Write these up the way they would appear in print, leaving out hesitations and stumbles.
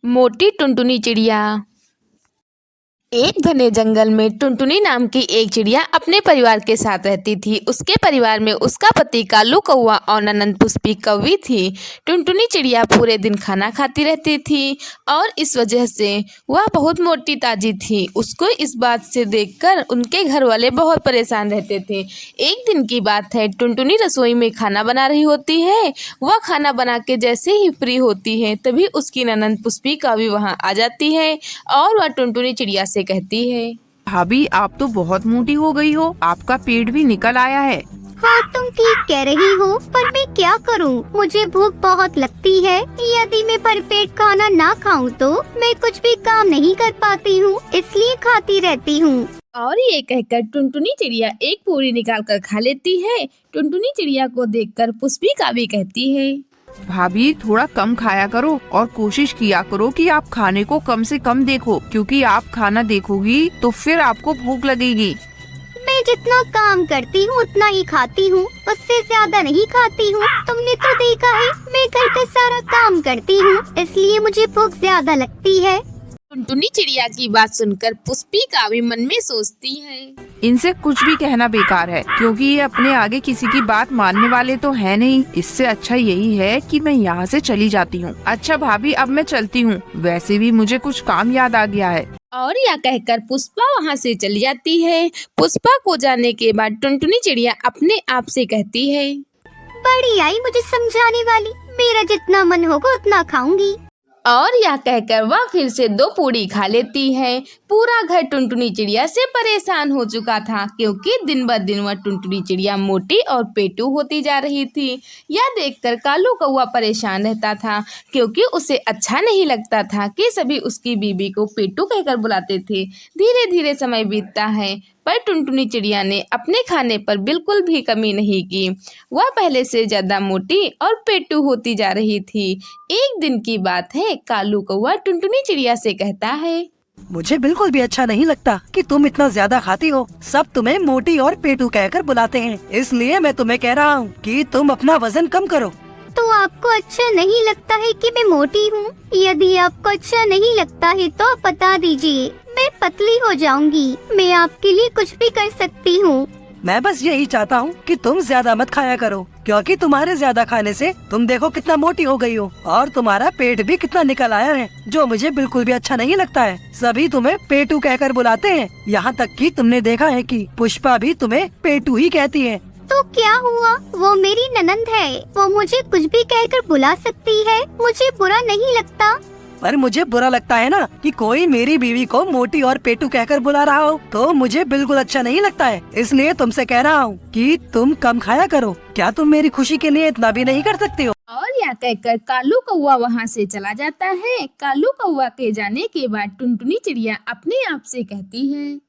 मोटी टुनटुनी चिड़िया। एक घने जंगल में टुनटुनी नाम की एक चिड़िया अपने परिवार के साथ रहती थी। उसके परिवार में उसका पति कालू कौवा और ननंद पुष्पी कौवी थी। टुनटुनी चिड़िया पूरे दिन खाना खाती रहती थी और इस वजह से वह बहुत मोटी ताजी थी। उसको इस बात से देखकर उनके घर वाले बहुत परेशान रहते थे। एक दिन की बात है, टुनटुनी रसोई में खाना बना रही होती है। वह खाना बना के जैसे ही फ्री होती है तभी उसकी ननंद पुष्पी कौवी वहाँ आ जाती है और वह टुनटुनी चिड़िया से कहती है, भाभी आप तो बहुत मोटी हो गई हो, आपका पेट भी निकल आया है। हाँ तुम ठीक कह रही हो, पर मैं क्या करूँ, मुझे भूख बहुत लगती है। यदि मैं भरपेट खाना ना खाऊं तो मैं कुछ भी काम नहीं कर पाती हूँ, इसलिए खाती रहती हूँ। और ये कहकर टुनटुनी चिड़िया एक पूरी निकाल कर खा लेती है। टुनटुनी चिड़िया को देखकर पुष्पी कौवी कहती है, भाभी थोड़ा कम खाया करो और कोशिश किया करो कि आप खाने को कम से कम देखो, क्योंकि आप खाना देखोगी तो फिर आपको भूख लगेगी। मैं जितना काम करती हूँ उतना ही खाती हूँ, उससे ज्यादा नहीं खाती हूँ। तुमने तो देखा है मैं घर का सारा काम करती हूँ, इसलिए मुझे भूख ज्यादा लगती है। टुनटुनी चिड़िया की बात सुनकर पुष्पी कौवी मन में सोचती है, इनसे कुछ भी कहना बेकार है, क्योंकि ये अपने आगे किसी की बात मानने वाले तो है नहीं। इससे अच्छा यही है कि मैं यहाँ से चली जाती हूँ। अच्छा भाभी अब मैं चलती हूँ, वैसे भी मुझे कुछ काम याद आ गया है। और यह कहकर पुष्पा वहाँ से चली जाती है। पुष्पा को जाने के बाद टुनटुनी चिड़िया अपने आप से कहती है, बड़ी आई मुझे समझाने वाली, मेरा जितना मन होगा उतना खाऊंगी। और यह कहकर वह फिर से 2 पूड़ी खा लेती है। पूरा घर टुनटुनी चिड़िया से परेशान हो चुका था, क्योंकि दिन ब दिन वह टुनटुनी चिड़िया मोटी और पेटू होती जा रही थी। यह देखकर कालू कौवा परेशान रहता था, क्योंकि उसे अच्छा नहीं लगता था कि सभी उसकी बीबी को पेटू कहकर बुलाते थे। धीरे धीरे समय बीतता है, पर टुनटुनी चिड़िया ने अपने खाने पर बिल्कुल भी कमी नहीं की। वह पहले से ज्यादा मोटी और पेटू होती जा रही थी। एक दिन की बात है, कालू कौवा टुनटुनी चिड़िया से कहता है, मुझे बिल्कुल भी अच्छा नहीं लगता कि तुम इतना ज्यादा खाती हो। सब तुम्हें मोटी और पेटू कहकर बुलाते हैं, इसलिए मैं तुम्हें कह रहा हूँ कि तुम अपना वजन कम करो। तो आपको अच्छा नहीं लगता है कि मैं मोटी हूँ? यदि आपको अच्छा नहीं लगता है तो आप बता दीजिए, मैं पतली हो जाऊंगी। मैं आपके लिए कुछ भी कर सकती हूँ। मैं बस यही चाहता हूँ कि तुम ज्यादा मत खाया करो, क्योंकि तुम्हारे ज्यादा खाने से तुम देखो कितना मोटी हो गई हो और तुम्हारा पेट भी कितना निकल आया है, जो मुझे बिल्कुल भी अच्छा नहीं लगता है। सभी तुम्हें पेटू कहकर बुलाते हैं, यहाँ तक कि तुमने देखा है कि पुष्पा भी तुम्हें पेटू ही कहती है। तो क्या हुआ, वो मेरी ननंद है, वो मुझे कुछ भी कहकर बुला सकती है, मुझे बुरा नहीं लगता। पर मुझे बुरा लगता है ना कि कोई मेरी बीवी को मोटी और पेटू कहकर बुला रहा हो, तो मुझे बिल्कुल अच्छा नहीं लगता है। इसलिए तुमसे कह रहा हूँ कि तुम कम खाया करो। क्या तुम मेरी खुशी के लिए इतना भी नहीं कर सकते हो? और यह कहकर कालू कौवा वहाँ से चला जाता है। कालू कौवा के जाने के बाद टुनटुनी चिड़िया अपने आप से कहती है,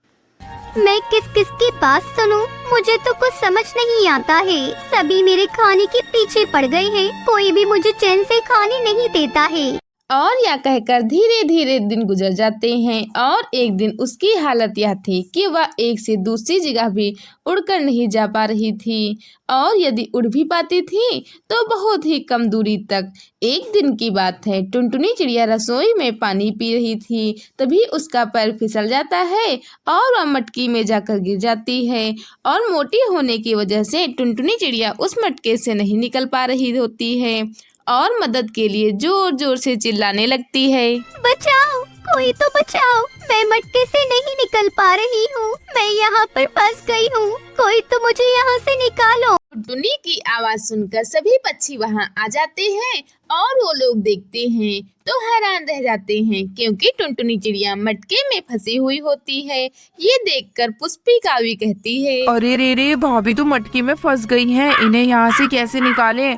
मैं किस किस की बात सुनूं? मुझे तो कुछ समझ नहीं आता है। सभी मेरे खाने के पीछे पड़ गए हैं, कोई भी मुझे चैन से खाने नहीं देता है। और यह कहकर धीरे धीरे दिन गुजर जाते हैं और एक दिन उसकी हालत यह थी कि वह एक से दूसरी जगह भी उड़कर नहीं जा पा रही थी, और यदि उड़ भी पाती थी तो बहुत ही कम दूरी तक। एक दिन की बात है, टुनटुनी चिड़िया रसोई में पानी पी रही थी, तभी उसका पैर फिसल जाता है और वह मटकी में जाकर गिर जाती है। और मोटी होने की वजह से टुनटुनी चिड़िया उस मटके से नहीं निकल पा रही होती है और मदद के लिए जोर जोर से चिल्लाने लगती है, बचाओ, कोई तो बचाओ, मैं मटके से नहीं निकल पा रही हूँ, मैं यहाँ पर फंस गई हूँ, कोई तो मुझे यहाँ से निकालो। टुनटुनी की आवाज सुनकर सभी पक्षी वहाँ आ जाते हैं और वो लोग देखते हैं तो हैरान रह जाते हैं, क्योंकि टुनटुनी चिड़िया मटके में फंसी हुई होती है। ये देखकर पुष्पी कौवी कहती है, अरे रे रे, भाभी तो मटकी में फंस गई हैं, इन्हें यहाँ से कैसे निकालें?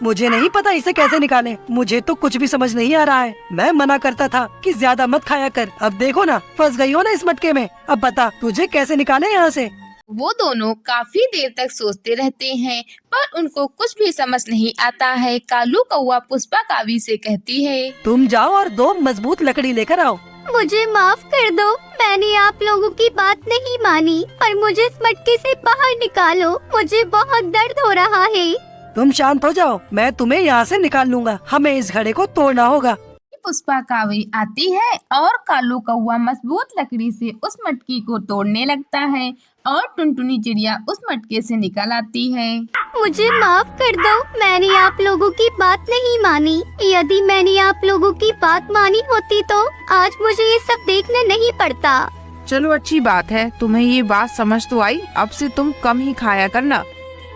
मुझे नहीं पता इसे कैसे निकालें। मुझे तो कुछ भी समझ नहीं आ रहा है। मैं मना करता था कि ज्यादा मत खाया कर, अब देखो ना फंस गई हो ना इस मटके में। अब बता तुझे कैसे निकालें यहाँ से। वो दोनों काफी देर तक सोचते रहते हैं, पर उनको कुछ भी समझ नहीं आता है। कालू कौवा पुष्पा कौवी से कहती है, तुम जाओ और 2 मजबूत लकड़ी लेकर आओ। मुझे माफ कर दो, मैंने आप लोगों की बात नहीं मानी, पर मुझे इस मटके से बाहर निकालो, मुझे बहुत दर्द हो रहा है। तुम शांत हो जाओ, मैं तुम्हें यहाँ से निकाल लूंगा। हमें इस घड़े को तोड़ना होगा। पुष्पा कावई आती है और कालू कौवा मजबूत लकड़ी से उस मटकी को तोड़ने लगता है और टुनटुनी चिड़िया उस मटके से निकल आती है। मुझे माफ कर दो, मैंने आप लोगों की बात नहीं मानी। यदि मैंने आप लोगों की बात मानी होती तो आज मुझे ये सब देखने नहीं पड़ता। चलो अच्छी बात है, तुम्हें ये बात समझ तो आई। अब से तुम कम ही खाया करना।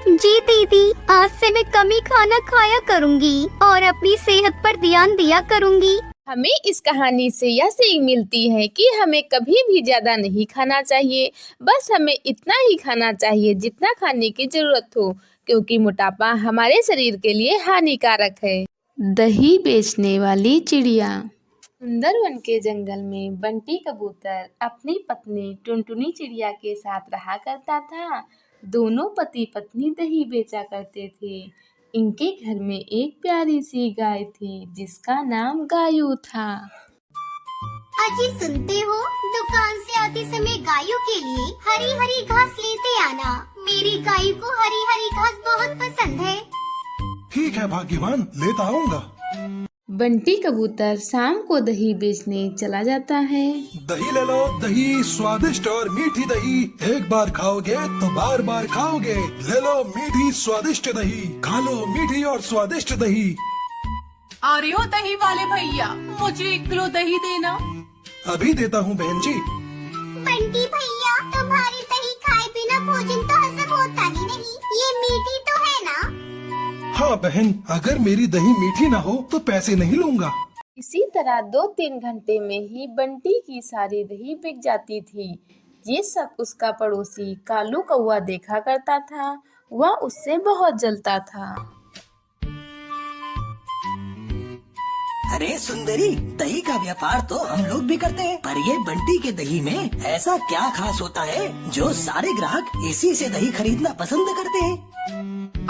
जी दीदी, आज से मैं कम ही खाना खाया करूँगी और अपनी सेहत पर ध्यान दिया करूँगी। हमें इस कहानी से यह सीख मिलती है कि हमें कभी भी ज्यादा नहीं खाना चाहिए, बस हमें इतना ही खाना चाहिए जितना खाने की जरूरत हो, क्योंकि मोटापा हमारे शरीर के लिए हानिकारक है। दही बेचने वाली चिड़िया। सुंदरवन के जंगल में बंटी कबूतर अपनी पत्नी टुनटुनी चिड़िया के साथ रहा करता था। दोनों पति पत्नी दही बेचा करते थे। इनके घर में एक प्यारी सी गाय थी जिसका नाम गायू था। अजी सुनते हो, दुकान से आते समय गायों के लिए हरी हरी घास लेते आना। मेरी गाय को हरी हरी घास बहुत पसंद है। ठीक है भाग्यवान, लेता आऊंगा। बंटी कबूतर शाम को दही बेचने चला जाता है। दही ले लो, दही स्वादिष्ट और मीठी दही, एक बार खाओगे तो बार बार खाओगे। ले लो मीठी स्वादिष्ट दही, खा लो मीठी और स्वादिष्ट दही। अरे ओ दही वाले भैया, मुझे 1 किलो दही देना। अभी देता हूँ बहन जी। बंटी भैया, तुम्हारी दही खाए बिना भोजन तो हजम होता ही नहीं। ये मीठी तो है ना? हाँ बहन, अगर मेरी दही मीठी ना हो तो पैसे नहीं लूंगा। इसी तरह 2-3 घंटे में ही बंटी की सारी दही बिक जाती थी। ये सब उसका पड़ोसी कालू कौवा देखा करता था। वह उससे बहुत जलता था। अरे सुंदरी, दही का व्यापार तो हम लोग भी करते हैं, पर ये बंटी के दही में ऐसा क्या खास होता है जो सारे ग्राहक इसी से दही खरीदना पसंद करते हैं?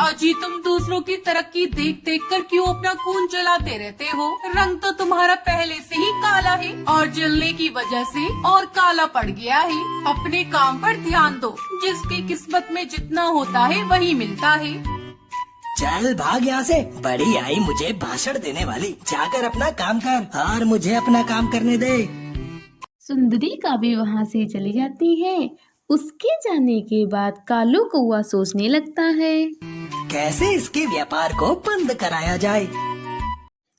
अजी, तुम दूसरों की तरक्की देख देख कर क्यों अपना खून जलाते रहते हो? रंग तो तुम्हारा पहले से ही काला है और जलने की वजह से और काला पड़ गया है। अपने काम पर ध्यान दो, जिसकी किस्मत में जितना होता है वही मिलता है। चल भाग यहाँ से, बड़ी आई मुझे भाषण देने वाली। जाकर अपना काम कर और मुझे अपना काम करने दे। सुंदरी का भी वहाँ से चली जाती है। उसके जाने के बाद कालू कौवा सोचने लगता है, कैसे इसके व्यापार को बंद कराया जाए।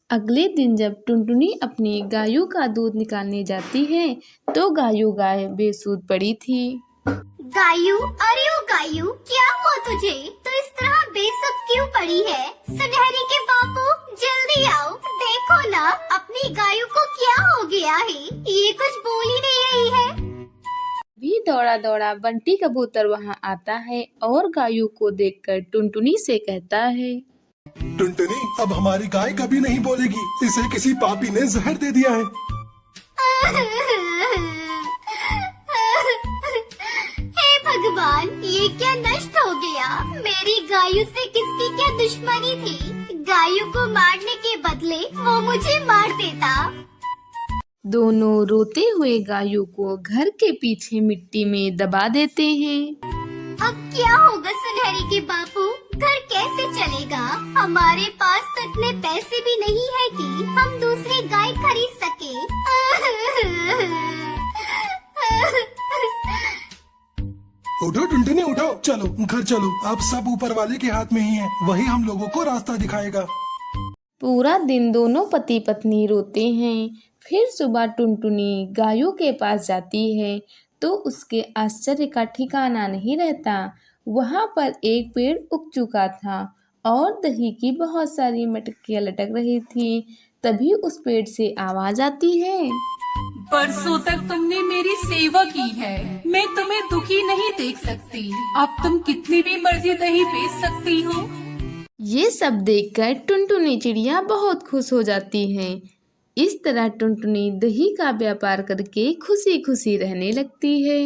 अगले दिन जब टुनटुनी अपनी गायों का दूध निकालने जाती है तो गायों गाय बेसुध पड़ी थी। गायू, अरे ओ गायू, क्या हुआ तुझे? तो इस तरह बेसुध क्यों पड़ी है? सुनहरी के बापू, जल्दी आओ, देखो ना अपनी गायों को क्या हो गया है। ये कुछ बोल ही नहीं रही है। भी दौड़ा दौड़ा बंटी कबूतर वहाँ आता है और गायों को देखकर टुनटुनी से कहता है, टुनटुनी, अब हमारी गाय कभी नहीं बोलेगी। इसे किसी पापी ने जहर दे दिया है। हे भगवान, ये क्या नष्ट हो गया? मेरी गायों से किसकी क्या दुश्मनी थी? गायों को मारने के बदले वो मुझे मार देता। दोनों रोते हुए गायों को घर के पीछे मिट्टी में दबा देते हैं। अब क्या होगा सुनहरी के बापू? घर कैसे चलेगा? हमारे पास तो इतने पैसे भी नहीं है कि हम दूसरी गाय खरीद सके। उठो टुनटुनी, उठो, चलो घर चलो। अब सब ऊपर वाले के हाथ में ही है, वही हम लोगों को रास्ता दिखाएगा। पूरा दिन दोनों पति पत्नी रोते हैं। फिर सुबह टुनटुनी गायों के पास जाती है तो उसके आश्चर्य का ठिकाना नहीं रहता। वहाँ पर एक पेड़ उग चुका था और दही की बहुत सारी मटकियाँ लटक रही थी। तभी उस पेड़ से आवाज आती है, बरसों तक तुमने मेरी सेवा की है, मैं तुम्हें दुखी नहीं देख सकती। अब तुम कितनी भी मर्जी दही बेच सकती हो। ये सब देखकर टुनटुनी चिड़िया बहुत खुश हो जाती है। इस तरह टुनटुनी दही का व्यापार करके खुशी खुशी रहने लगती है।